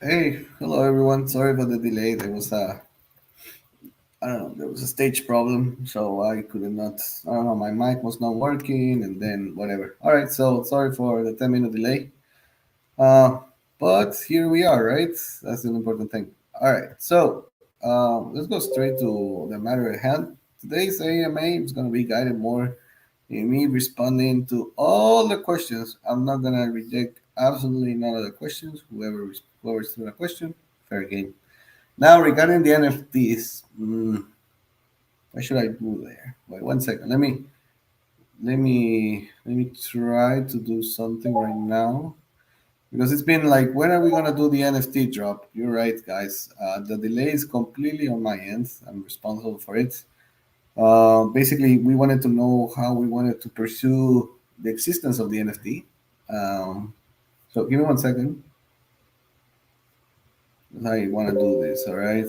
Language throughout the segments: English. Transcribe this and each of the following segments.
Hey, hello everyone. Sorry for the delay. I don't know, there was a stage problem, so I could not. I don't know, my mic was not working, and then whatever. All right, so sorry for the 10-minute delay. Uh, but here we are, right? That's an important thing. All right, so let's go straight to the matter at hand. Today's AMA is going to be guided more in me responding to all the questions. I'm not going to reject absolutely none of the questions. Whoever's through a question, fair game. Now, regarding the NFTs, what should I do there? Wait 1 second. Let me try to do something right now because it's been like, when are we gonna do the NFT drop? You're right, guys. The delay is completely on my end. I'm responsible for it. Basically, we wanted to know how we wanted to pursue the existence of the NFT. Um, so give me 1 second. How you want to do this? All right.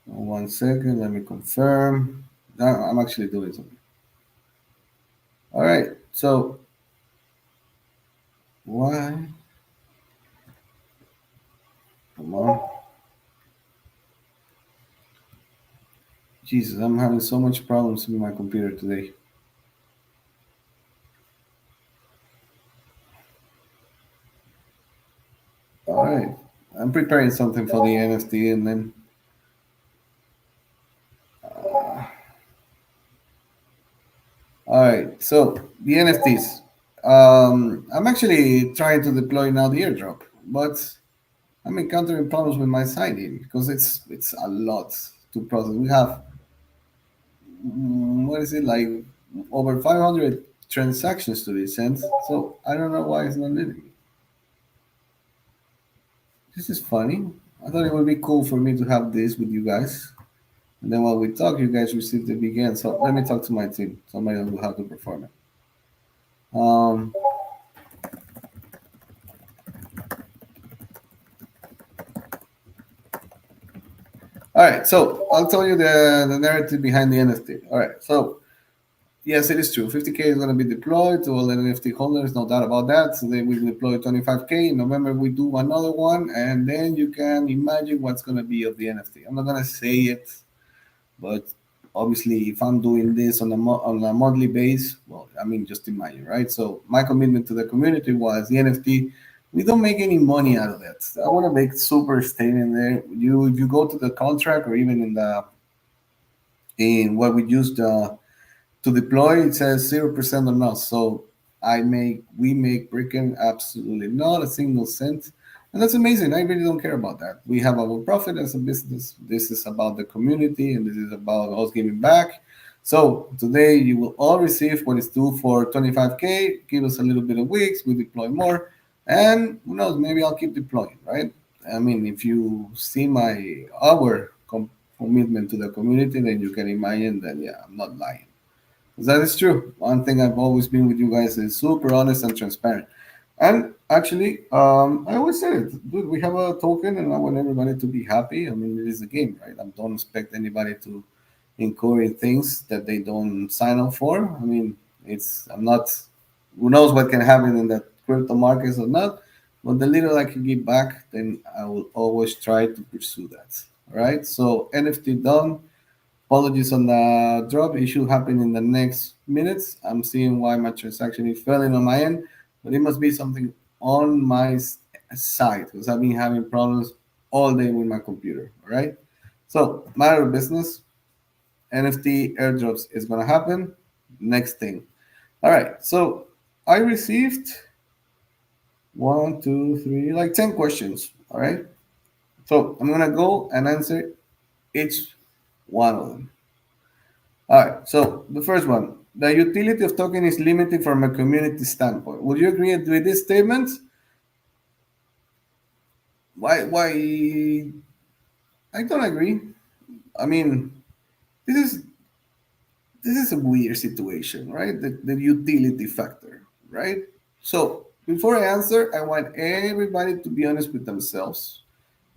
1 second. Let me confirm. No, I'm actually doing something. All right. So why? Come on. Jesus, I'm having so much problems with my computer today. All right. I'm preparing something for the NFT and then. All right. So the NFTs. I'm actually trying to deploy now the airdrop, but I'm encountering problems with my sign-in because it's a lot to process. We have what is it, like over 500 transactions to be sent. So I don't know why it's not letting me. This is funny. I thought it would be cool for me to have this with you guys. And then while we talk, you guys receive the begin. So let me talk to my team. Somebody will have to perform it. Um, all right. So I'll tell you the narrative behind the NFT. All right. So yes, it is true. 50K is going to be deployed to all the NFT holders, no doubt about that. So they will deploy 25K. In November, we do another one, and then you can imagine what's going to be of the NFT. I'm not going to say it, but obviously, if I'm doing this on on a monthly base, well, I mean, just imagine, right? So my commitment to the community was the NFT. We don't make any money out of that. I want to make super statement there. If you go to the contract or even in what we used to deploy, it says 0% on us. So we make Bricken absolutely not a single cent. And that's amazing. I really don't care about that. We have our profit as a business. This is about the community and this is about us giving back. So today you will all receive what is due for 25K. Give us a little bit of weeks, we deploy more. And who knows, maybe I'll keep deploying, right? I mean, if you see our commitment to the community, then you can imagine that, yeah, I'm not lying. That is true. One thing I've always been with you guys is super honest and transparent. And actually, I always say it, dude, we have a token and I want everybody to be happy. I mean, it is a game, right? I don't expect anybody to incur in things that they don't sign up for. I mean, I'm not, who knows what can happen in the crypto markets or not. But the little I can give back, then I will always try to pursue that. All right. So NFT done. Apologies on the drop. It should happen in the next minutes. I'm seeing why my transaction is failing on my end, but it must be something on my side because I've been having problems all day with my computer. All right. So, matter of business, NFT airdrops is going to happen. Next thing. All right. So, I received one, two, three, like 10 questions. All right. So, I'm going to go and answer each one of them. All right. So the first one, the utility of token is limited from a community standpoint. Would you agree with this statement? Why? Why? I don't agree. I mean, this is this is a weird situation, right? The utility factor, right? So before I answer, I want everybody to be honest with themselves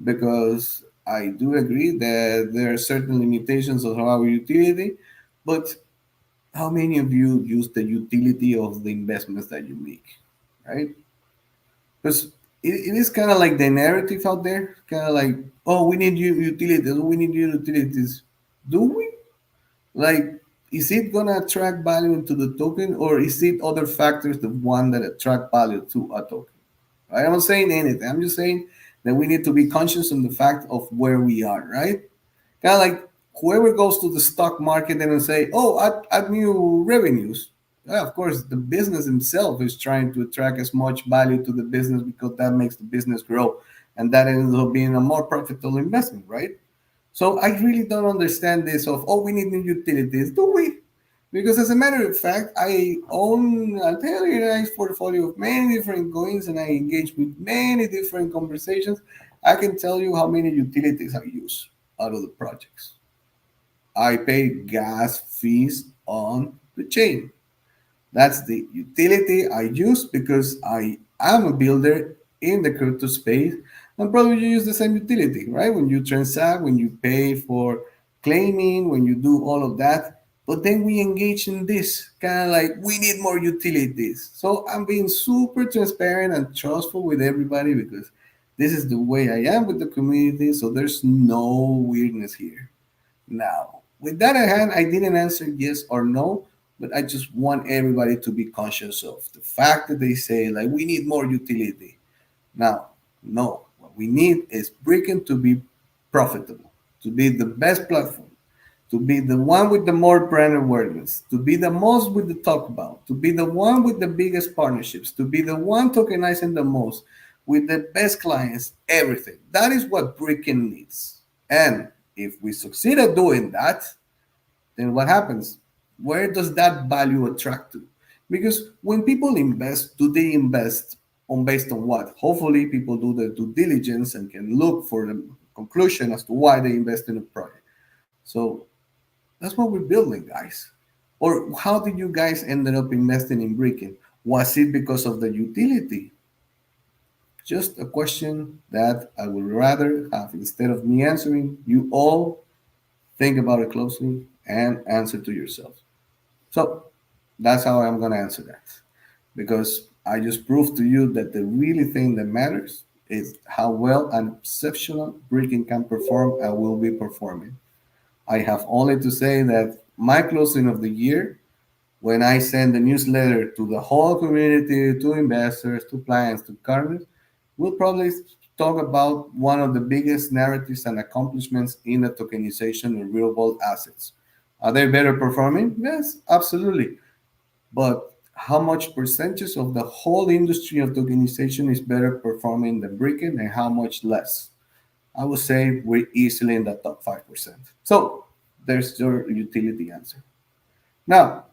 because I do agree that there are certain limitations of our utility, but how many of you use the utility of the investments that you make, right? Because it is kind of like the narrative out there, kind of like, oh, we need utilities, we need utilities. Do we? Like, is it gonna attract value into the token, or is it other factors the one that attract value to a token? Right? I'm not saying anything. I'm just saying that we need to be conscious on the fact of where we are, right? Kind of like whoever goes to the stock market and say, "Oh, add new revenues." Yeah, of course, the business itself is trying to attract as much value to the business because that makes the business grow, and that ends up being a more profitable investment, right? So I really don't understand this of, oh, we need new utilities. Do we? Because as a matter of fact, I own a very nice portfolio of many different coins and I engage with many different conversations. I can tell you how many utilities I use out of the projects. I pay gas fees on the chain. That's the utility I use because I am a builder in the crypto space. And probably you use the same utility, right? When you transact, when you pay for claiming, when you do all of that. But then we engage in this kind of like we need more utilities. So I'm being super transparent and trustful with everybody because this is the way I am with the community. So there's no weirdness here. Now, with that in hand, I didn't answer yes or no, but I just want everybody to be conscious of the fact that they say, like, we need more utility. Now, no, what we need is Bricken to be profitable, to be the best platform, to be the one with the more brand awareness, to be the most with the talk about, to be the one with the biggest partnerships, to be the one tokenizing the most, with the best clients, everything. That is what Bricken needs. And if we succeed at doing that, then what happens? Where does that value attract to? Because when people invest, do they invest on based on what? Hopefully, people do their due diligence and can look for the conclusion as to why they invest in a project. So that's what we're building, guys. Or how did you guys ended up investing in Bricken? Was it because of the utility? Just a question that I would rather have instead of me answering. You all think about it closely and answer to yourself. So that's how I'm going to answer that. Because I just proved to you that the really thing that matters is how well an exceptional Bricken can perform and will be performing. I have only to say that my closing of the year, when I send the newsletter to the whole community, to investors, to clients, to partners, we'll probably talk about one of the biggest narratives and accomplishments in the tokenization of real world assets. Are they better performing? Yes, absolutely. But how much percentage of the whole industry of tokenization is better performing than Bricken and how much less? I would say we're easily in the top 5%. So there's your utility answer. Now,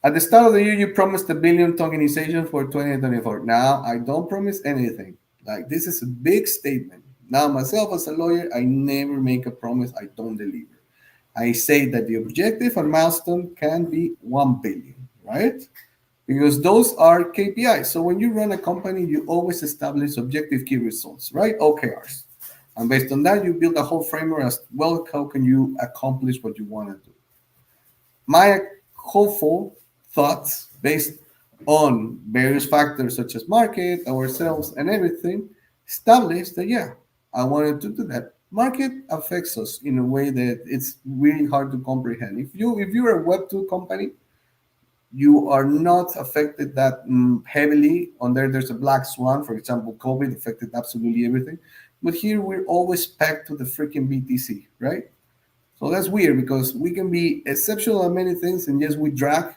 at the start of the year, you promised a billion tokenization for 2024. Now, I don't promise anything. Like, this is a big statement. Now, myself as a lawyer, I never make a promise I don't deliver. I say that the objective and milestone can be 1 billion, right? Because those are KPIs. So when you run a company, you always establish objective key results, right? OKRs. And based on that, you build a whole framework as well. How can you accomplish what you want to do? My hopeful thoughts based on various factors such as market, ourselves, and everything established that yeah, I wanted to do that. Market affects us in a way that it's really hard to comprehend. If you're a Web two company, you are not affected that heavily. On there's a black swan, for example, COVID affected absolutely everything. But here we're always pegged to the freaking BTC, right? So that's weird because we can be exceptional at many things, and yes, we drag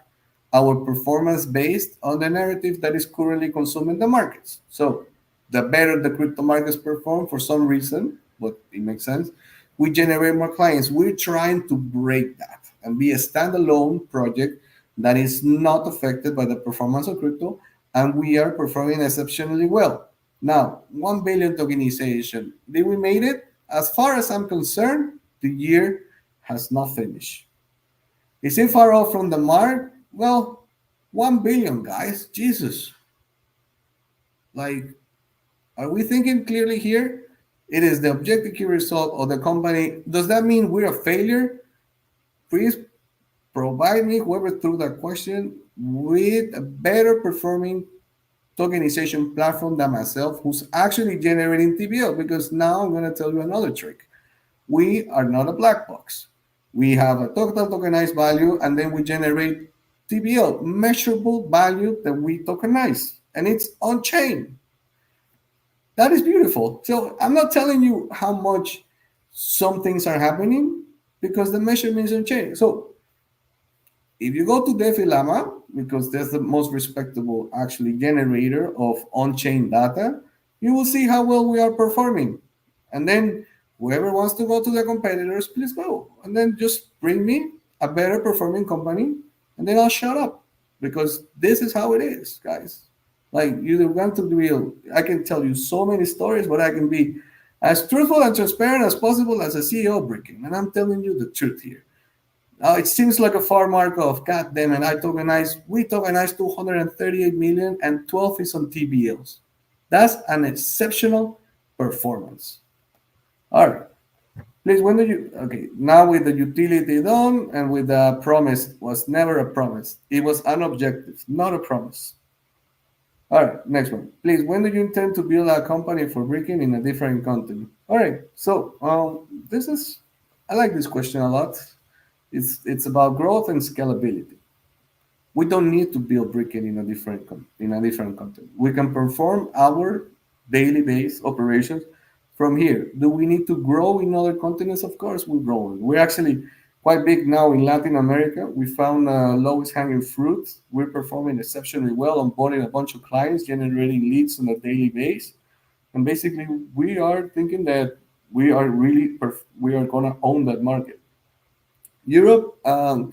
our performance based on the narrative that is currently consuming the markets. So the better the crypto markets perform for some reason, but it makes sense, we generate more clients. We're trying to break that and be a standalone project that is not affected by the performance of crypto, and we are performing exceptionally well. Now, 1 billion tokenization. Did we made it? As far as I'm concerned, the year has not finished. Is it far off from the mark? Well, 1 billion, guys. Jesus. Like, are we thinking clearly here? It is the objective key result of the company. Does that mean we're a failure? Please provide me, whoever threw that question, with a better performing tokenization platform than myself who's actually generating TBL, because now I'm going to tell you another trick. We are not a black box. We have a total tokenized value, and then we generate TBL, measurable value that we tokenize, and it's on chain. That is beautiful. So I'm not telling you how much some things are happening because the measurements are changing. So if you go to DeFi Llama, because that's the most respectable actually generator of on-chain data, you will see how well we are performing. And then whoever wants to go to the competitors, please go. And then just bring me a better performing company, and then I'll shut up. Because this is how it is, guys. Like you want to be real. I can tell you so many stories, but I can be as truthful and transparent as possible as a CEO of Bricken. And I'm telling you the truth here. It seems like a far mark of God damn it. We tokenized 238 million and 12 is on TBLs. That's an exceptional performance. All right. Please, when do you, okay, now with the utility done and with the promise, was never a promise. It was an objective, not a promise. All right, next one. Please, when do you intend to build a company for Bricken in a different continent? All right, so this is, I like this question a lot. It's about growth and scalability. We don't need to build Bricken in a different country. We can perform our daily base operations from here. Do we need to grow in other continents? Of course, we're growing. We're actually quite big now in Latin America. We found lowest hanging fruit. We're performing exceptionally well, onboarding a bunch of clients, generating leads on a daily base, and basically we are thinking that we are gonna own that market. Europe,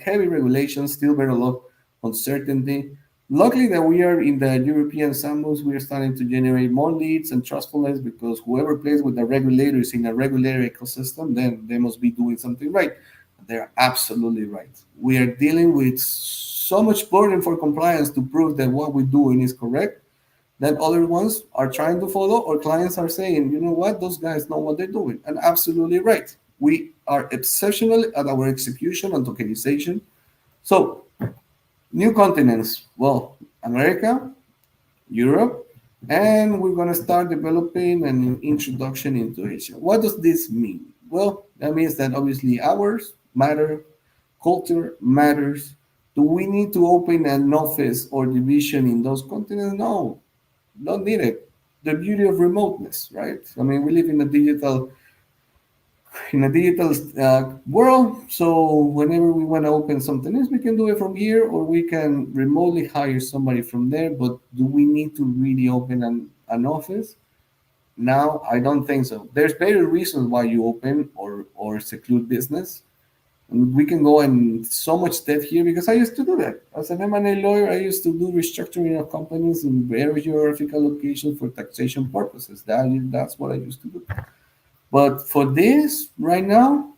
heavy regulations, still very low uncertainty. Luckily that we are in the European sandbox, we are starting to generate more leads and trustfulness because whoever plays with the regulators in a regulatory ecosystem, then they must be doing something right. They're absolutely right. We are dealing with so much burden for compliance to prove that what we're doing is correct that other ones are trying to follow, or clients are saying, you know what, those guys know what they're doing. And absolutely right. We are exceptional at our execution and tokenization. So, new continents, well, America, Europe, and we're going to start developing an introduction into Asia. What does this mean? Well, that means that obviously hours matter, culture matters. Do we need to open an office or division in those continents? No, don't need it. The beauty of remoteness, right? I mean, we live in a digital world. So whenever we want to open something else, we can do it from here, or we can remotely hire somebody from there. But do we need to really open an office? Now, I don't think so. There's better reasons why you open or seclude business. And we can go in so much depth here because I used to do that. As an M&A lawyer, I used to do restructuring of companies in various geographical locations for taxation purposes. That's what I used to do. But for this right now,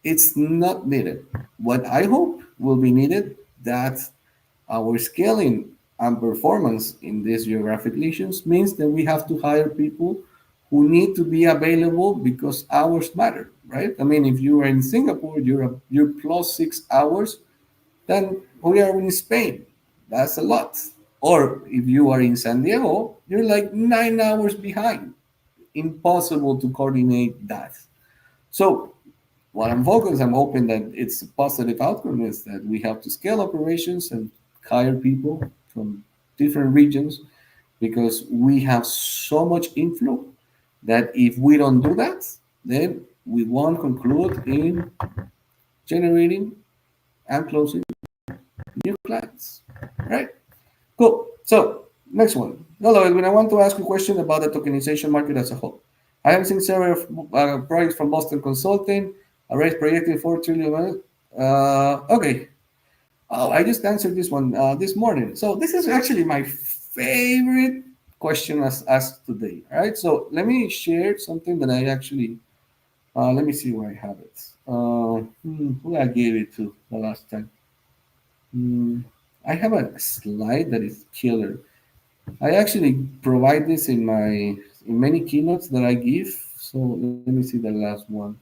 it's not needed. What I hope will be needed that our scaling and performance in these geographic regions means that we have to hire people who need to be available because hours matter, right? I mean, if you are in Singapore, you're plus 6 hours, then we are in Spain. That's a lot. Or if you are in San Diego, you're like 9 hours behind. Impossible to coordinate that. So what I'm focused, I'm hoping that it's a positive outcome is that we have to scale operations and hire people from different regions because we have so much inflow that if we don't do that, then we won't conclude in generating and closing new clients. Right? Cool. So next one. Hello, Edwin. I want to ask you a question about the tokenization market as a whole. I have seen several projects from Boston Consulting, a raise projecting 4 trillion. Okay. Oh, I just answered this one this morning. So this is actually my favorite question as asked today. All right. So let me share something that I actually. Let me see where I have it. Who I gave it to the last time. Hmm, I have a slide that is killer. I actually provide this in many keynotes that I give. So let me see the last one.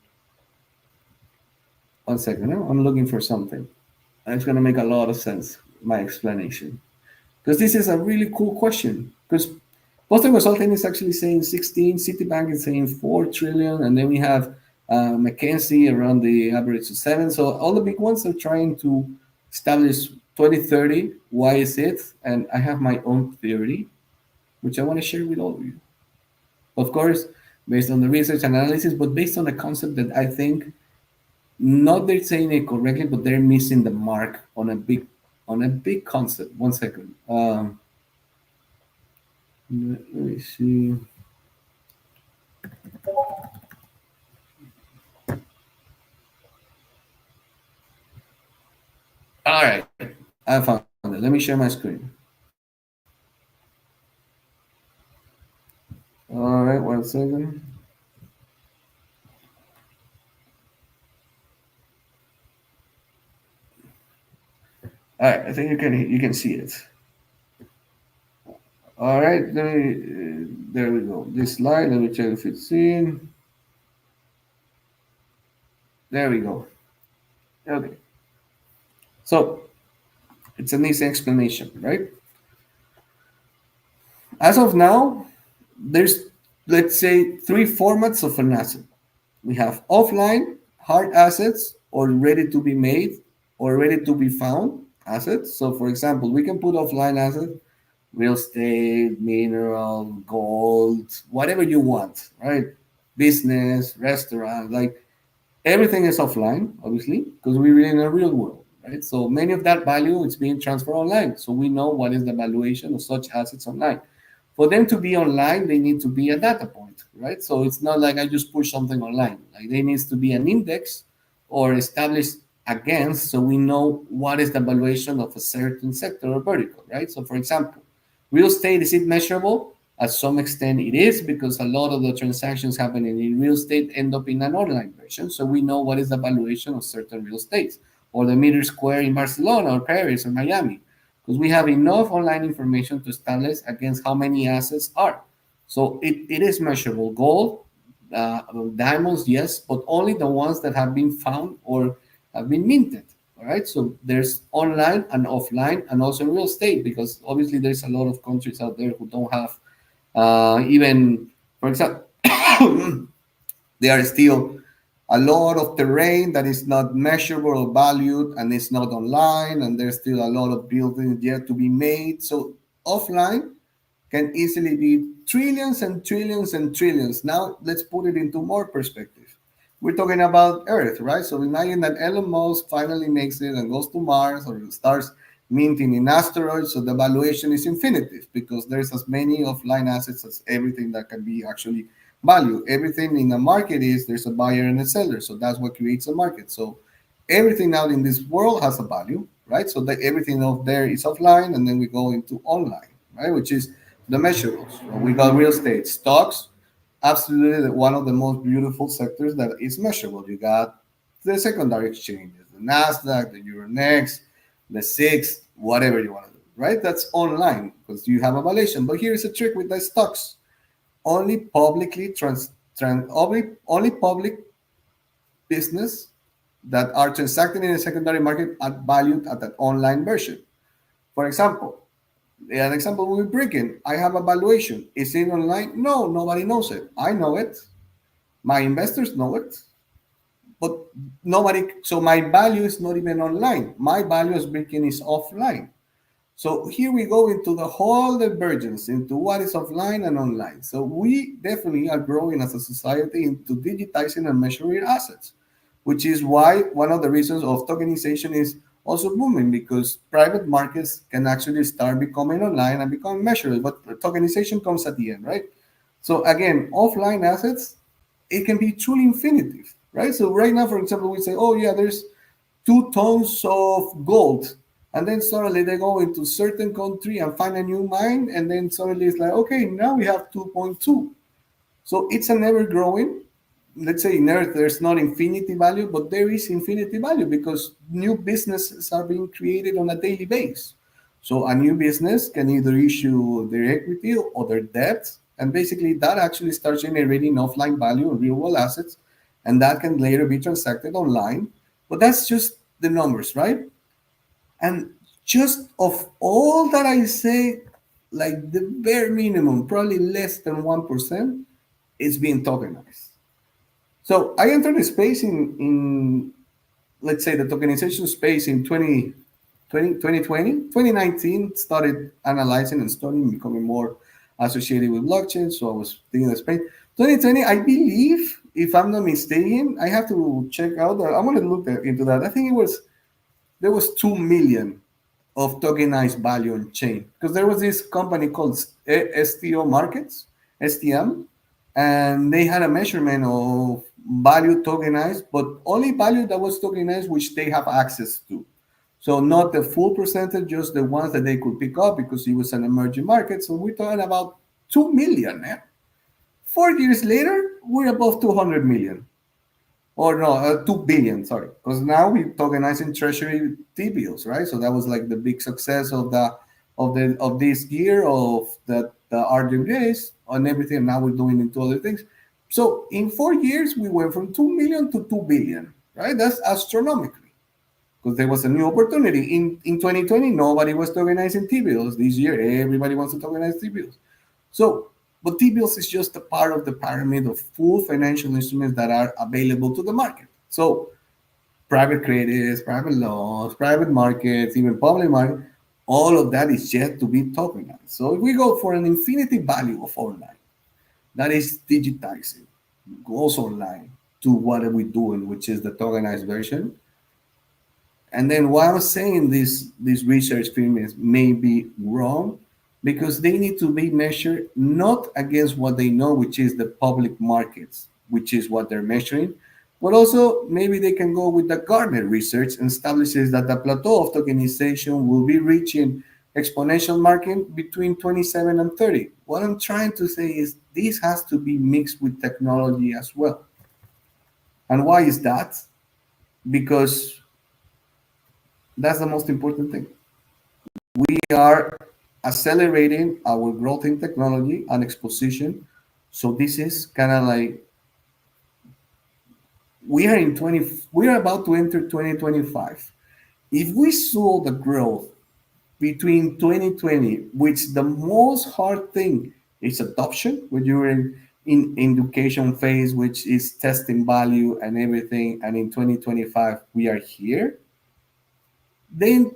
1 second. I'm looking for something. And it's going to make a lot of sense, my explanation. Because this is a really cool question. Because Boston Consulting is actually saying 16, Citibank is saying 4 trillion, and then we have McKinsey around the average of 7. So all the big ones are trying to establish 2030. Why is it? And I have my own theory, which I want to share with all of you. Of course, based on the research and analysis, but based on a concept that I think not they're saying it correctly, but they're missing the mark on a big concept. One second. Let me see. All right, I found it. Let me share my screen. All right, one second. All right, I think you can see it. All right, there we go. This slide. Let me check if it's in. There we go. Okay, so it's an easy explanation, right? As of now, there's let's say three formats of an asset. We have offline, hard assets, or ready to be made, or ready to be found assets. So, for example, we can put offline assets, real estate, mineral, gold, whatever you want, right? Business, restaurant, like everything is offline, obviously, because we live in a real world, right? So many of that value is being transferred online. So we know what is the valuation of such assets online. For them to be online, they need to be a data point, right? So it's not like I just push something online. Like there needs to be an index or established against, so we know what is the valuation of a certain sector or vertical, right? So for example, real estate, is it measurable? At some extent, it is because a lot of the transactions happening in real estate end up in an online version. So we know what is the valuation of certain real estates or the meter square in Barcelona or Paris or Miami because we have enough online information to establish against how many assets are. So it is measurable. Gold, uh, diamonds, yes, but only the ones that have been found or have been minted. All right. So there's online and offline, and also real estate because obviously there's a lot of countries out there who don't have even, for example, there are still a lot of terrain that is not measurable or valued and it's not online, and there's still a lot of buildings yet to be made. So offline can easily be trillions and trillions and trillions. Now let's put it into more perspective. We're talking about Earth, right? So imagine that Elon Musk finally makes it and goes to Mars or starts minting in asteroids. So the valuation is infinitive because there's as many offline assets as everything that can be actually valued. Everything in the market is there's a buyer and a seller. So that's what creates a market. So everything out in this world has a value, right? So that everything out there is offline, and then we go into online, right? Which is the measurables. So we got real estate, stocks, absolutely one of the most beautiful sectors that is measurable. You got the secondary exchanges, the Nasdaq, the Euronext, the SIX, whatever you want to do, right? That's online because you have a valuation. But here's a trick with the stocks: only only public business that are transacting in the secondary market are valued at an online version. For example, an example will be Bricken. I have a valuation. Is it online? No, nobody knows it. I know it. My investors know it, but nobody. So my value is not even online. My value as Bricken is offline. So here we go into the whole divergence into what is offline and online. So we definitely are growing as a society into digitizing and measuring assets, which is why one of the reasons of tokenization is also booming because private markets can actually start becoming online and become measurable. But tokenization comes at the end, right? So again, offline assets, it can be truly infinitive, right? So right now, for example, we say, oh yeah, there's 2 tons of gold, and then suddenly they go into certain country and find a new mine, and then suddenly it's like, okay, now we have 2.2. So it's an ever growing. Let's say in Earth, there's not infinity value, but there is infinity value because new businesses are being created on a daily basis. So a new business can either issue their equity or their debt, and basically that actually starts generating offline value in real world assets, and that can later be transacted online. But that's just the numbers, right? And just of all that I say, like the bare minimum, probably less than 1%, is being tokenized. So I entered the space in let's say the tokenization space in 2019, started analyzing and studying, becoming more associated with blockchain. So I was thinking the space. 2020, I believe, if I'm not mistaken, I have to check out that. I'm going to look into that. I think there was 2 million of tokenized value on chain because there was this company called STO Markets, STM, and they had a measurement of value tokenized, but only value that was tokenized which they have access to. So not the full percentage, just the ones that they could pick up because it was an emerging market. So we're talking about 2 million now. 4 years later, we're above 200 million or no, 2 billion, sorry, because now we're tokenizing treasury T-bills, right? So that was like the big success of this year of the RWAs and everything. Now we're doing into other things. So in 4 years, we went from 2 million to 2 billion, right? That's astronomically because there was a new opportunity. In 2020, nobody was tokenizing T-bills. This year, everybody wants to tokenize T-bills. So, but T-bills is just a part of the pyramid of full financial instruments that are available to the market. So, private credits, private loans, private markets, even public market, all of that is yet to be tokenized. So, if we go for an infinity value of online, that is digitizing, goes online to what are we doing, which is the tokenized version. And then why I'm saying these research firms may be wrong because they need to be measured not against what they know, which is the public markets, which is what they're measuring, but also maybe they can go with the Gartner research and establishes that the plateau of tokenization will be reaching exponential market between 27 and 30. What I'm trying to say is this has to be mixed with technology as well. And why is that? Because that's the most important thing. We are accelerating our growth in technology and exposition. So this is kind of like we are about to enter 2025. If we saw the growth between 2020, which the most hard thing is adoption, when you're in education phase, which is testing value and everything, and in 2025 we are here, then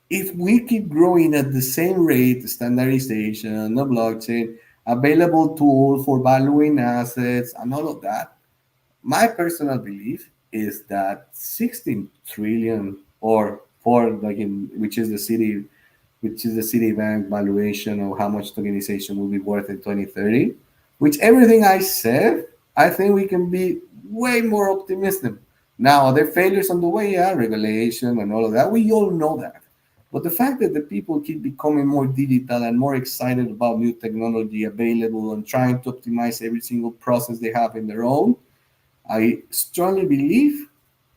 if we keep growing at the same rate, standardization, the blockchain, available tools for valuing assets, and all of that, my personal belief is that 16 trillion or for like in which is the Citibank valuation of how much tokenization will be worth in 2030, which everything I said, I think we can be way more optimistic. Now, are there failures on the way? Yeah, regulation and all of that. We all know that. But the fact that the people keep becoming more digital and more excited about new technology available and trying to optimize every single process they have in their own, I strongly believe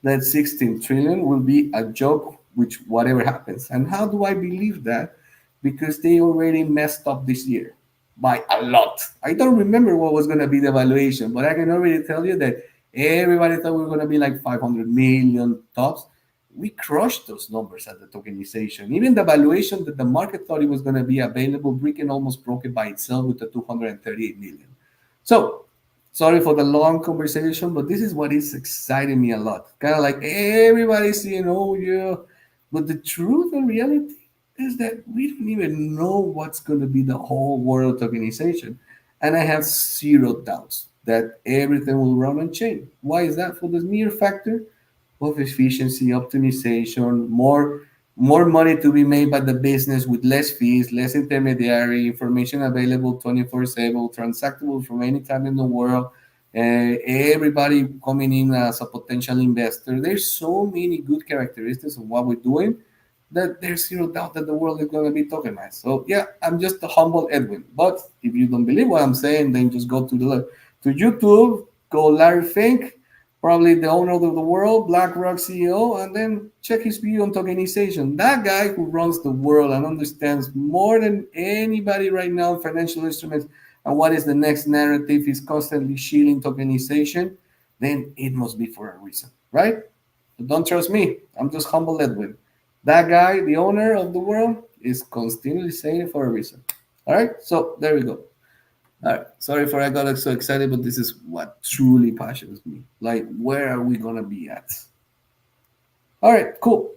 that 16 trillion will be a joke, which whatever happens. And how do I believe that? Because they already messed up this year by a lot. I don't remember what was going to be the valuation, but I can already tell you that everybody thought we were going to be like 500 million tops. We crushed those numbers at the tokenization. Even the valuation that the market thought it was going to be available, Bricken almost broke it by itself with the 238 million. So sorry for the long conversation, but this is what is exciting me a lot. Kind of like everybody's saying, oh, yeah. But the truth and reality is that we don't even know what's going to be the whole world tokenization. And I have zero doubts that everything will run on chain. Why is that? For the mere factor of efficiency, optimization, more money to be made by the business with less fees, less intermediary, information available 24/7, transactable from any time in the world, everybody coming in as a potential investor. There's so many good characteristics of what we're doing that there's zero doubt that the world is going to be tokenized. So yeah, I'm just a humble Edwin. But if you don't believe what I'm saying, then just go to YouTube, go Larry Fink, probably the owner of the world, BlackRock CEO, and then check his view on tokenization. That guy who runs the world and understands more than anybody right now in financial instruments and what is the next narrative is constantly shielding tokenization, then it must be for a reason, right? But don't trust me. I'm just humble Edwin. That guy, the owner of the world, is continually saying it for a reason. All right, so there we go. All right, sorry for I got so excited, but this is what truly passions me. Like, where are we gonna be at? All right, cool.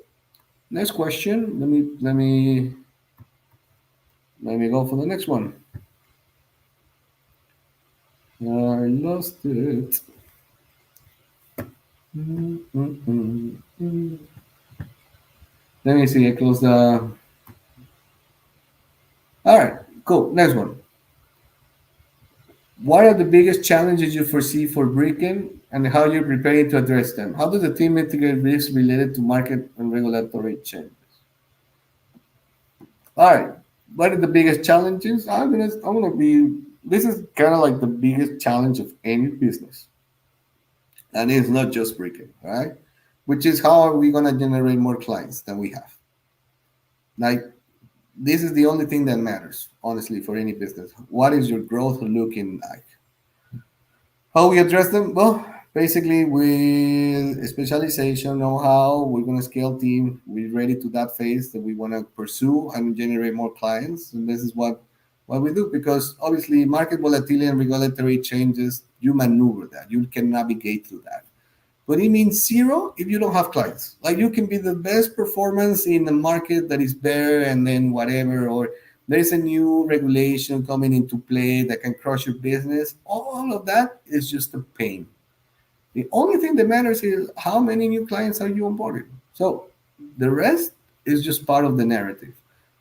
Next question. Let me go for the next one. I lost it. Let me see. I close the. All right, cool. Next one. What are the biggest challenges you foresee for Bricken and how you're preparing to address them? How does the team mitigate risks related to market and regulatory changes? All right. What are the biggest challenges? I'm gonna be. This is kind of like the biggest challenge of any business, and it's not just Bricken, right? Which is how are we gonna generate more clients than we have? Like this is the only thing that matters, honestly, for any business. What is your growth looking like? How we address them? Well, basically with specialization, know-how, we're gonna scale team. We're ready to that phase that we want to pursue and generate more clients. And this is what we do because obviously market volatility and regulatory changes, you maneuver that. You can navigate through that. But it means zero if you don't have clients. Like you can be the best performance in a market that is there and then whatever, or there's a new regulation coming into play that can crush your business. All of that is just a pain. The only thing that matters is how many new clients are you onboarding. So the rest is just part of the narrative.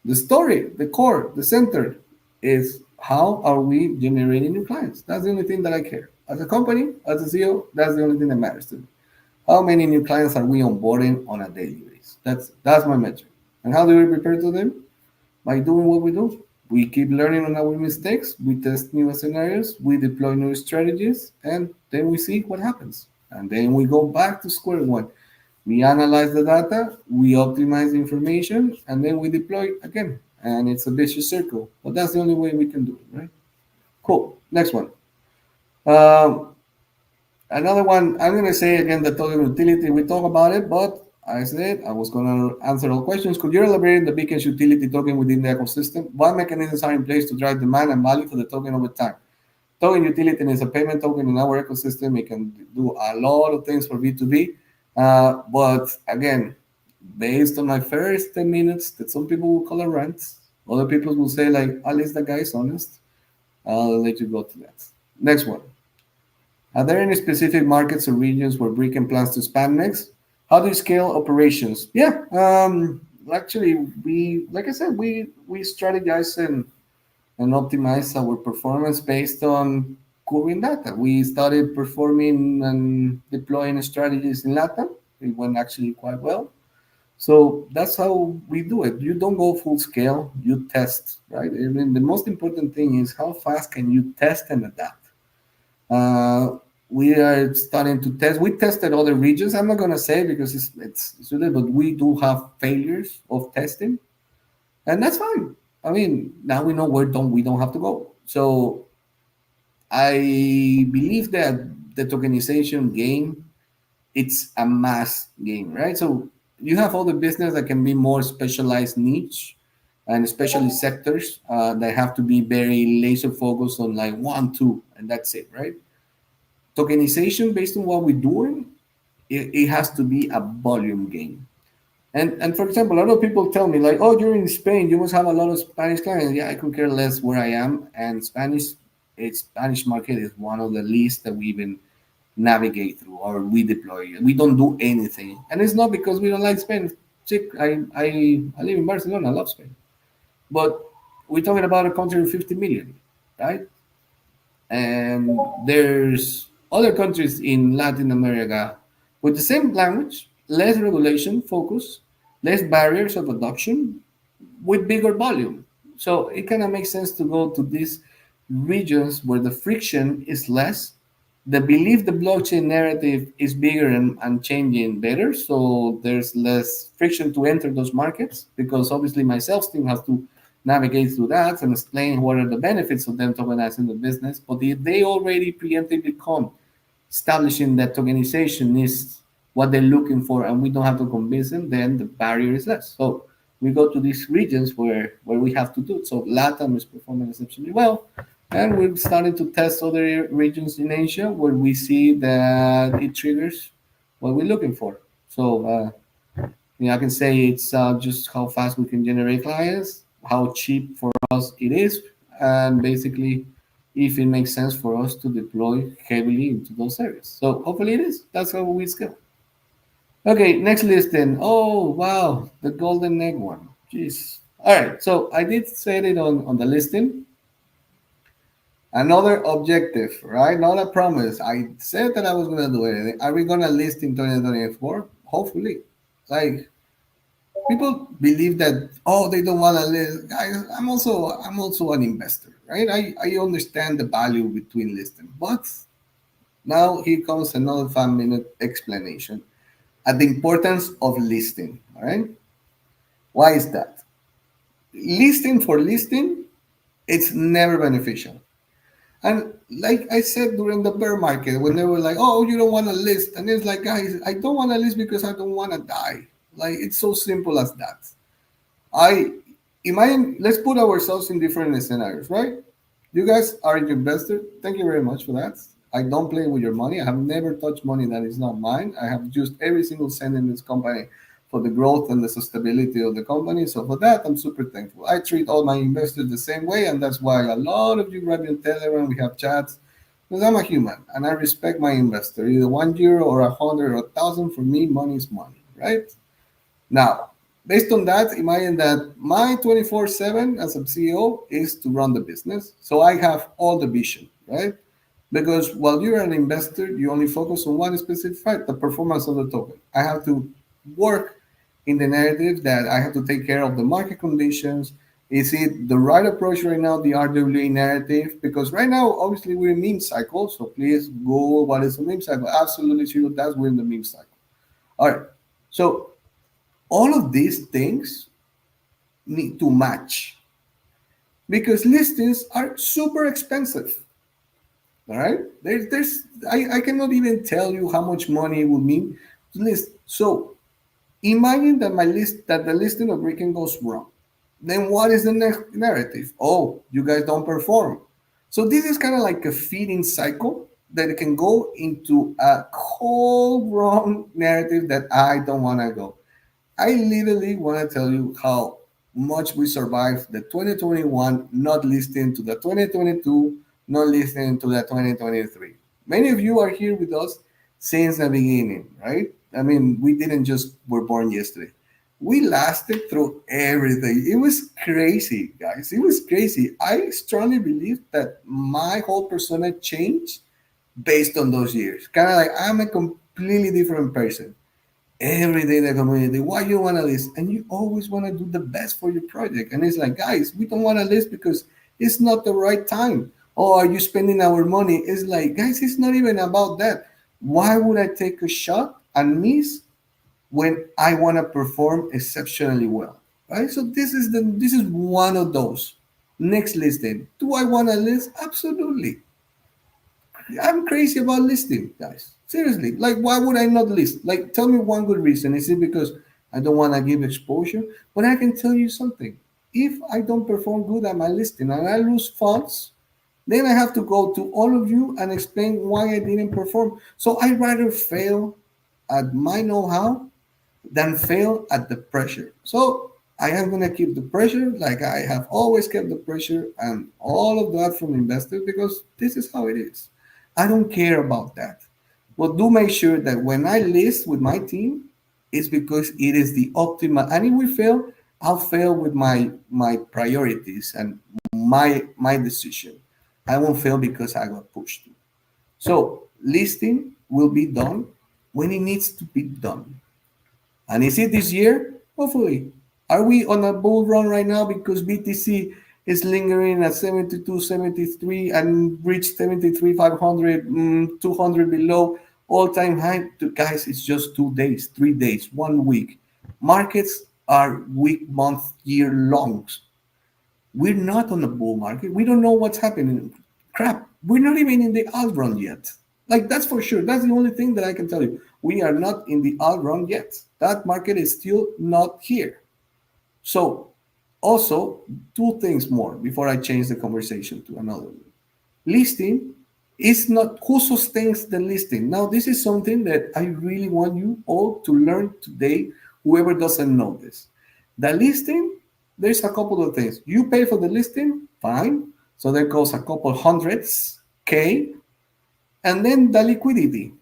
The story, the core, the center is how are we generating new clients? That's the only thing that I care. As a company, as a CEO, that's the only thing that matters to me. How many new clients are we onboarding on a daily basis? That's my metric. And how do we prepare to them? By doing what we do. We keep learning on our mistakes, we test new scenarios, we deploy new strategies, and then we see what happens. And then we go back to square one. We analyze the data, we optimize the information, and then we deploy again. And it's a vicious circle. But that's the only way we can do it, right? Cool. Next one. Um, Another one, I'm going to say again the token utility. We talk about it, but I said I was going to answer all questions. Could you elaborate the Beacon's utility token within the ecosystem? What mechanisms are in place to drive demand and value for the token over time? Token utility is a payment token in our ecosystem. It can do a lot of things for B2B. But again, based on my first 10 minutes, that some people will call a rant, other people will say, like, at least the guy is honest. I'll let you go to that. Next one. Are there any specific markets or regions where Bricken plans to expand next? How do you scale operations? Yeah, actually, like I said, we strategize and optimize our performance based on current data. We started performing and deploying strategies in LATAM. It went actually quite well. So that's how we do it. You don't go full scale, you test, right? I mean, the most important thing is how fast can you test and adapt. Uh, we are starting to test. We tested other regions. I'm not gonna say because it's really, but we do have failures of testing, and that's fine. I mean, now we know where don't we don't have to go. So I believe that the tokenization game it's a mass game, right? So you have all the business that can be more specialized niche and especially sectors that have to be very laser focused on like one, two, and that's it, right? Tokenization based on what we're doing, it has to be a volume game. And for example, a lot of people tell me like, oh, you're in Spain, you must have a lot of Spanish clients. Yeah, I could care less where I am. And Spanish market is one of the least that we even navigate through or we deploy. We don't do anything. And it's not because we don't like Spain. Chick, I live in Barcelona, I love Spain. But we're talking about a country of 50 million, right? And there's other countries in Latin America with the same language, less regulation focus, less barriers of adoption, with bigger volume. So it kind of makes sense to go to these regions where the friction is less. The belief the blockchain narrative is bigger and changing better. So there's less friction to enter those markets because obviously my sales team has to navigate through that and explain what are the benefits of them tokenizing the business. But they already preemptively come establishing that tokenization is what they're looking for, and we don't have to convince them, then the barrier is less. So we go to these regions where we have to do it. So LATAM is performing exceptionally well, and we're starting to test other regions in Asia where we see that it triggers what we're looking for. So I can say it's just how fast we can generate clients, how cheap for us it is, and basically if it makes sense for us to deploy heavily into those areas. So hopefully it is. That's how we scale. Okay, next listing. Oh wow, the golden egg one. Jeez. All right, so I did set it on the listing. Another objective, right? Not a promise. I said that I was gonna do it. Are we gonna list in 2024? Hopefully. Like people believe that they don't want to list. I'm also an investor, right? I understand the value between listing, but now here comes another 5 minute explanation at the importance of listing. All right, why is that? Listing for listing, it's never beneficial. And like I said during the bear market, when they were like, "Oh, you don't want to list," and it's like, guys, I don't want to list because I don't want to die. Like it's so simple as that. I imagine, let's put ourselves in different scenarios, right? You guys are an investor. Thank you very much for that. I don't play with your money. I have never touched money that is not mine. I have used every single cent in this company for the growth and the sustainability of the company. So for that, I'm super thankful. I treat all my investors the same way, and that's why a lot of you grab your Telegram. We have chats because I'm a human and I respect my investor. Either €1 or 100 or 1,000, for me, money is money, right? Now, based on that, imagine that my 24/7 as a CEO is to run the business. So I have all the vision, right? Because while you're an investor, you only focus on one specific fact, the performance of the token. I have to work in the narrative that I have to take care of the market conditions. Is it the right approach right now, the RWA narrative? Because right now, obviously, we're in meme cycle. So please go, what is the meme cycle? Absolutely zero. That's we're in the meme cycle. All right. So all of these things need to match because listings are super expensive. All right, I cannot even tell you how much money it would mean to list. So imagine that the listing of Rican goes wrong. Then what is the next narrative? Oh, you guys don't perform. So this is kind of like a feeding cycle that can go into a whole wrong narrative that I don't want to go. I literally want to tell you how much we survived the 2021 not listening to the 2022, not listening to the 2023. Many of you are here with us since the beginning, right? I mean, we didn't just were born yesterday. We lasted through everything. It was crazy, guys. It was crazy. I strongly believe that my whole persona changed based on those years. Kind of like I'm a completely different person every day the community, why you want to list, and you always want to do the best for your project. And it's like, guys, we don't want to list because it's not the right time. Oh, are you spending our money? It's like, guys, it's not even about that. Why would I take a shot and miss when I want to perform exceptionally well? Right. So this is one of those. Next listing. Do I want to list? Absolutely. I'm crazy about listing, guys. Seriously, like, why would I not list? Like, tell me one good reason. Is it because I don't want to give exposure? But I can tell you something. If I don't perform good at my listing and I lose funds, then I have to go to all of you and explain why I didn't perform. So I'd rather fail at my know-how than fail at the pressure. So I am going to keep the pressure like I have always kept the pressure and all of that from investors because this is how it is. I don't care about that. But do make sure that when I list with my team, it's because it is the optimal. And if we fail, I'll fail with my priorities and my decision. I won't fail because I got pushed to. So listing will be done when it needs to be done. And is it this year? Hopefully. Are we on a bull run right now because BTC is lingering at 72, 73 and reached 73, 500, 200 below all time high? Guys, it's just 2 days, 3 days, 1 week. Markets are week, month, year longs. We're not on the bull market. We don't know what's happening. Crap, we're not even in the alt run yet. Like that's for sure. That's the only thing that I can tell you. We are not in the alt run yet. That market is still not here. So also two things more before I change the conversation to another. Listing is not who sustains the listing. Now this is something that I really want you all to learn today, whoever doesn't know this. The listing, there's a couple of things. You pay for the listing, fine. So that goes a couple hundreds K. And then the liquidity.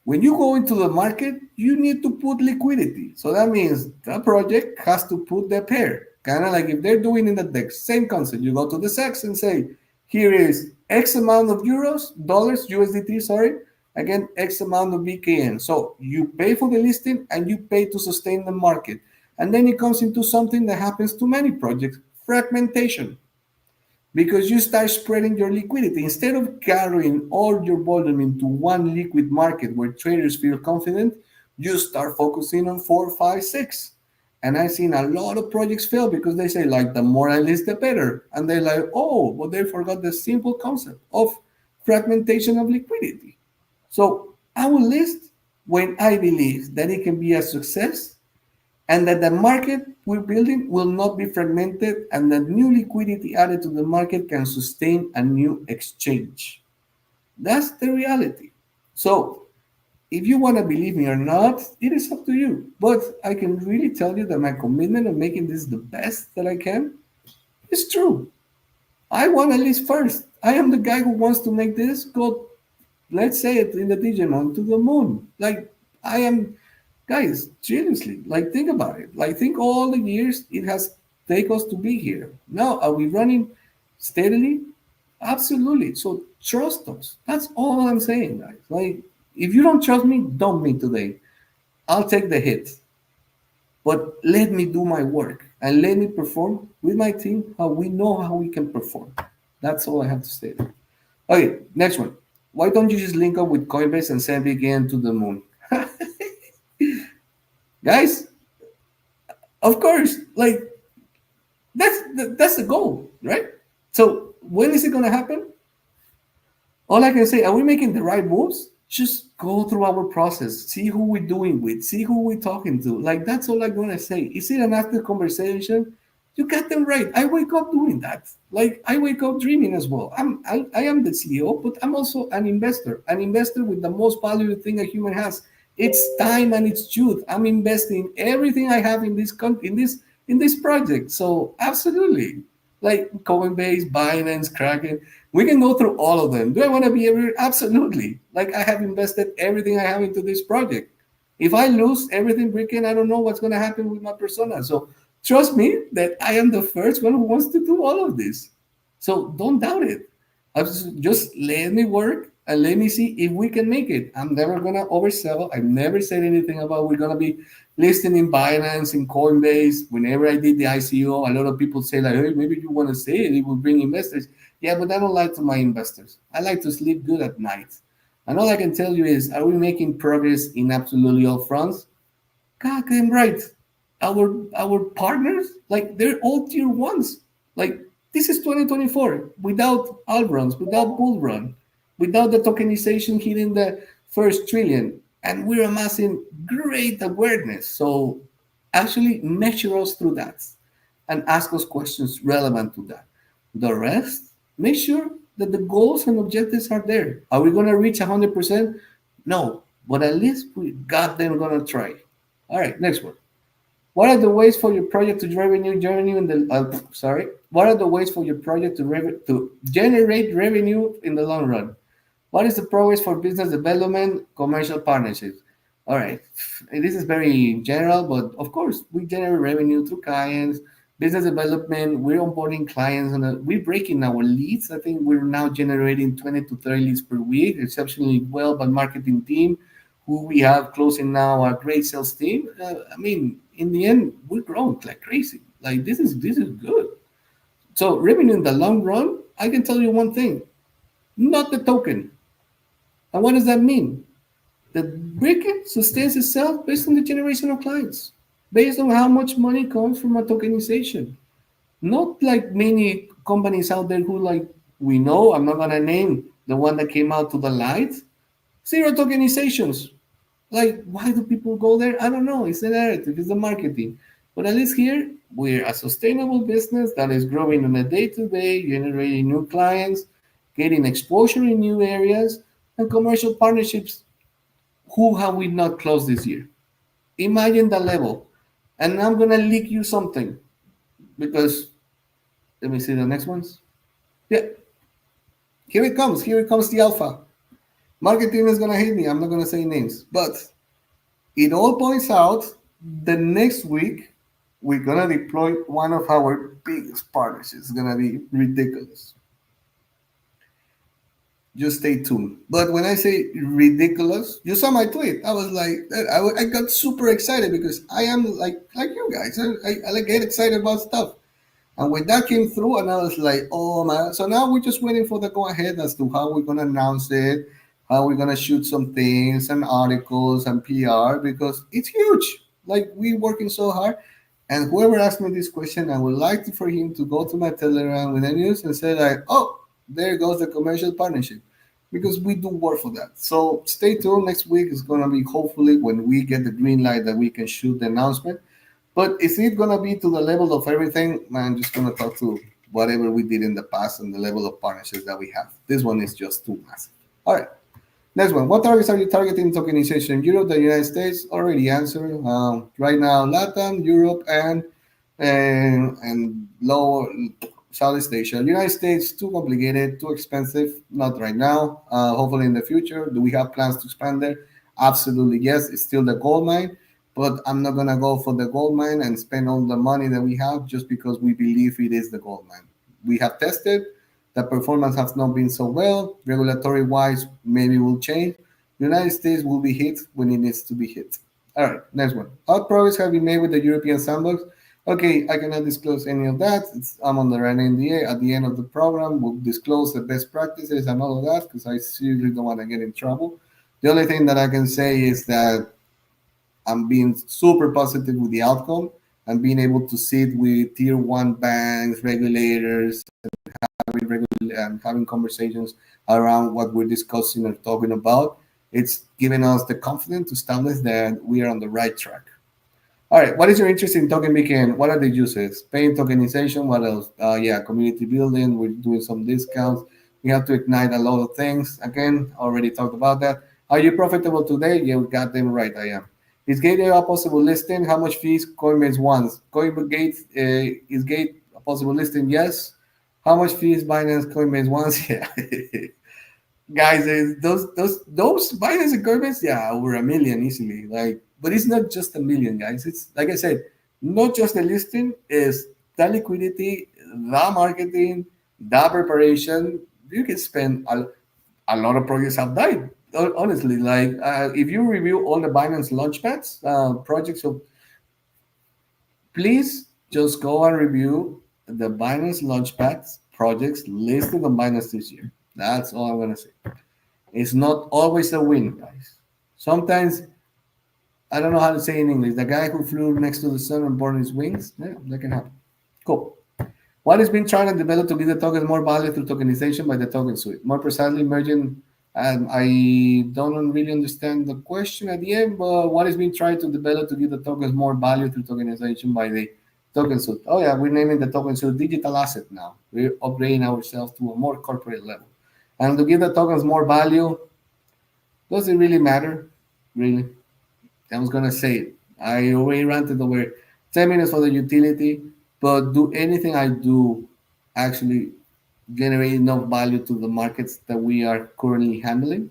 When you go into the market, you need to put liquidity. So that means the project has to put the pair. Kind of like if they're doing in the DEX, same concept. You go to the SEX and say, here is X amount of euros, dollars, USDT, sorry, again, X amount of BKN. So you pay for the listing and you pay to sustain the market. And then it comes into something that happens to many projects, fragmentation, because you start spreading your liquidity. Instead of carrying all your volume into one liquid market where traders feel confident, you start focusing on four, five, six. And I've seen a lot of projects fail because they say, like, the more I list, the better. And they're like, oh, but they forgot the simple concept of fragmentation of liquidity. So I will list when I believe that it can be a success and that the market we're building will not be fragmented and that new liquidity added to the market can sustain a new exchange. That's the reality. So if you want to believe me or not, it is up to you. But I can really tell you that my commitment of making this the best that I can is true. I want at least first. I am the guy who wants to make this go, let's say it in the Digimon, to the moon. Like, I am, guys, seriously, like, think about it. Like, think all the years it has taken us to be here. Now, are we running steadily? Absolutely. So trust us. That's all I'm saying, guys. Like, if you don't trust me, dump me today. I'll take the hit. But let me do my work and let me perform with my team how we know how we can perform. That's all I have to say. Okay, next one. Why don't you just link up with Coinbase and send BKN to the moon? Guys, of course, like that's the goal, right? So when is it gonna happen? All I can say, are we making the right moves? Just go through our process, see who we're doing with, see who we're talking to. Like, that's all I'm gonna say. Is it an after conversation? You got them right. I wake up doing that. Like, I wake up dreaming as well. I am the CEO, but I'm also an investor with the most valuable thing a human has. It's time and it's youth. I'm investing everything I have in this project. So absolutely, like Coinbase, Binance, Kraken. We can go through all of them. Do I want to be everywhere? Absolutely. Like, I have invested everything I have into this project. If I lose everything, Bricken, I don't know what's going to happen with my persona. So trust me that I am the first one who wants to do all of this. So don't doubt it. Just let me work and let me see if we can make it. I'm never gonna oversell. I've never said anything about we're gonna be listing in Binance, in Coinbase. Whenever I did the ICO, a lot of people say like, "Hey, maybe you want to say it. It will bring investors." Yeah, but I don't lie to my investors. I like to sleep good at night. And all I can tell you is, are we making progress in absolutely all fronts? God damn right. Our partners, like, they're all tier ones. Like, this is 2024 without Albrons, without Bull Run, without the tokenization hitting the first trillion. And we're amassing great awareness. So actually measure us through that and ask us questions relevant to that. The rest, make sure that the goals and objectives are there. Are we going to reach 100%? No, but at least we got them going to try. All right, next one. What are the ways for your project to revenue in the sorry? What are the ways for your project to generate revenue in the long run? What is the progress for business development, commercial partnerships? All right, this is very general, but of course we generate revenue through clients, business development. We're onboarding clients and we're breaking our leads. I think we're now generating 20 to 30 leads per week, exceptionally well by marketing team who we have closing now a great sales team. I mean, in the end, we're growing like crazy. Like, this is good. So revenue in the long run, I can tell you one thing: not the token. And what does that mean? The Bricket sustains itself based on the generation of clients, based on how much money comes from a tokenization. Not like many companies out there who, like, we know. I'm not gonna name. the one that came out to the light, zero tokenizations. Like, why do people go there? I don't know. It's the narrative, it's the marketing. But at least here, we're a sustainable business that is growing on a day to day, generating new clients, getting exposure in new areas, and commercial partnerships. Who have we not closed this year? Imagine the level. And I'm going to leak you something because, let me see the next ones. Yeah, here it comes. Here it comes the alpha. Marketing is going to hate me. I'm not going to say names. But it all points out the next week we're gonna deploy one of our biggest partners. It's gonna be ridiculous. Just stay tuned. But when I say ridiculous, you saw my tweet. I was like, I got super excited because I am like you guys. I like get excited about stuff. And when that came through, and I was like, oh man. So now we're just waiting for the go ahead as to how we're gonna announce it, how we're gonna shoot some things and articles and PR because it's huge. Like we working so hard. And whoever asked me this question, I would like for him to go to my Telegram with the news and say like, oh, there goes the commercial partnership. Because we do work for that. So stay tuned. Next week is gonna be hopefully when we get the green light that we can shoot the announcement. But is it gonna be to the level of everything? Man, I'm just gonna talk to whatever we did in the past and the level of partnerships that we have. This one is just too massive. All right, next one. What targets are you targeting tokenization? Europe, the United States? Already answered. Right now, Latin, Europe, and lower Southeast Asia. United States too complicated, too expensive. Not right now. Hopefully in the future. Do we have plans to expand there? Absolutely yes. It's still the gold mine, but I'm not gonna go for the gold mine and spend all the money that we have just because we believe it is the gold mine. We have tested. The performance has not been so well. Regulatory wise, maybe will change. The United States will be hit when it needs to be hit. All right, next one. What progress have been made with the European sandbox? Okay, I cannot disclose any of that. I'm under an NDA. At the end of the program, we'll disclose the best practices and all of that because I seriously don't want to get in trouble. The only thing that I can say is that I'm being super positive with the outcome and being able to sit with tier one banks, regulators, and having conversations around what we're discussing or talking about. It's given us the confidence to establish that we are on the right track. All right, what is your interest in token making? What are the uses? Paying tokenization, what else? Yeah, community building, we're doing some discounts. We have to ignite a lot of things. Again, already talked about that. Are you profitable today? Yeah, we got them right, I am. Is Gate a possible listing? How much fees Coinbase wants? Coinbase is Gate a possible listing? Yes. How much fees Binance Coinbase wants? Yeah. Guys, those Binance and Coinbase, yeah, over a million easily. Like, but it's not just a million, guys. It's like I said, not just the listing, is the liquidity, the marketing, the preparation. You can spend a lot of projects have died. Honestly, like if you review all the Binance Launchpads projects, so please just go and review the Binance Launchpads projects listed on Binance this year. That's all I'm gonna say. It's not always a win, guys. Sometimes I don't know how to say in English. The guy who flew next to the sun and burned his wings. Yeah, that can happen. Cool. What is being tried and developed to give the tokens more value through tokenization by the token suite? More precisely, merging. And I don't really understand the question at the end, but what is being tried to develop to give the tokens more value through tokenization by the token suite? Oh yeah, we're naming the token suite digital asset now. We're upgrading ourselves to a more corporate level. And to give the tokens more value, does it really matter? Really? I was gonna say it. I already ranted over 10 minutes for the utility, but do anything I do actually generate enough value to the markets that we are currently handling?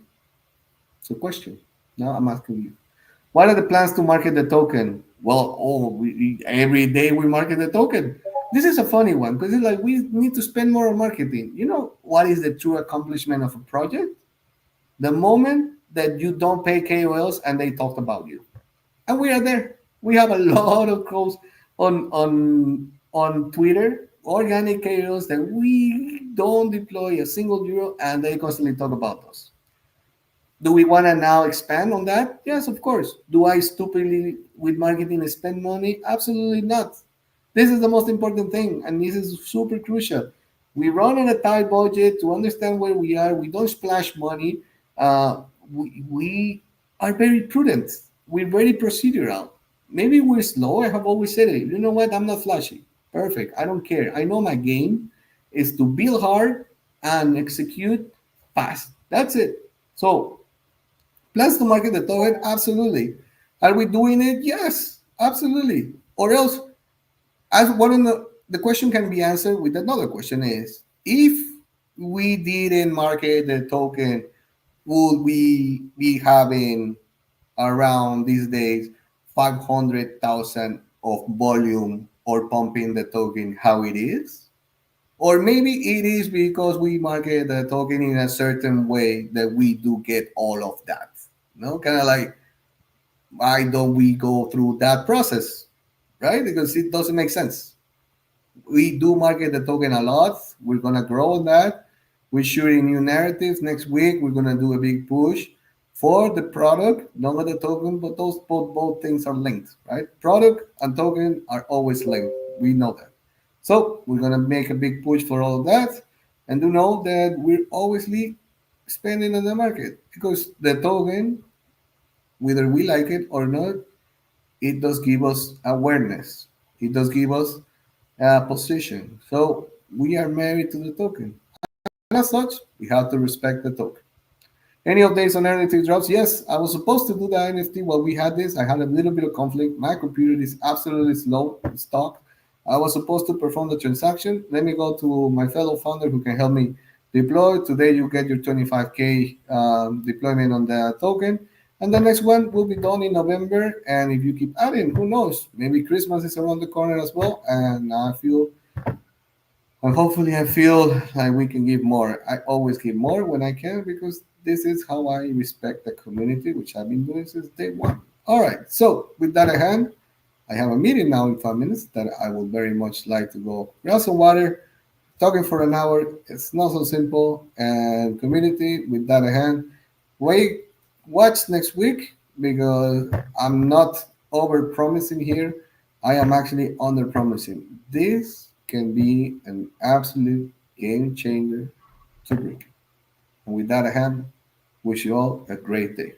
It's a question. Now I'm asking you. What are the plans to market the token? Well, every day we market the token. This is a funny one because it's like we need to spend more on marketing. You know what is the true accomplishment of a project? The moment that you don't pay KOLs and they talked about you. And we are there. We have a lot of calls on Twitter, organic KOLs that we don't deploy a single euro and they constantly talk about us. Do we want to now expand on that? Yes, of course. Do I stupidly with marketing spend money? Absolutely not. This is the most important thing, and this is super crucial. We run on a tight budget to understand where we are. We don't splash money. We are very prudent. We're very procedural. Maybe we're slow. I have always said it. You know what? I'm not flashy. Perfect. I don't care. I know my game is to build hard and execute fast. That's it. So, plans to market the token? Absolutely. Are we doing it? Yes, absolutely. Or else, as one of the question can be answered with another question is if we didn't market the token, would we be having around these days 500,000 of volume or pumping the token how it is? Or maybe it is because we market the token in a certain way that we do get all of that. No, kind of like why don't we go through that process, right? Because it doesn't make sense. We do market the token a lot. We're gonna grow on that. We're shooting new narratives next week. We're gonna do a big push for the product, not the token, but those both things are linked, right? Product and token are always linked. We know that. So we're gonna make a big push for all of that, and do know that we're obviously spending on the market because the token, whether we like it or not, it does give us awareness. It does give us position. So we are married to the token. And as such, we have to respect the token. Any updates on NFT drops? Yes, I was supposed to do the NFT while we had this. I had a little bit of conflict. My computer is absolutely slow, it's stuck. I was supposed to perform the transaction. Let me go to my fellow founder who can help me deploy. Today, you get your 25K deployment on the token. And the next one will be done in November. And if you keep adding, who knows? Maybe Christmas is around the corner as well. And I feel and hopefully, I feel like we can give more. I always give more when I can because this is how I respect the community, which I've been doing since day one. All right. So, with that in hand, I have a meeting now in 5 minutes that I would very much like to go grab some water. Talking for an hour, it's not so simple. And community, with that in hand, wait, watch next week because I'm not over promising here. I am actually under promising. This can be an absolute game changer to Brick. And with that in hand, wish you all a great day.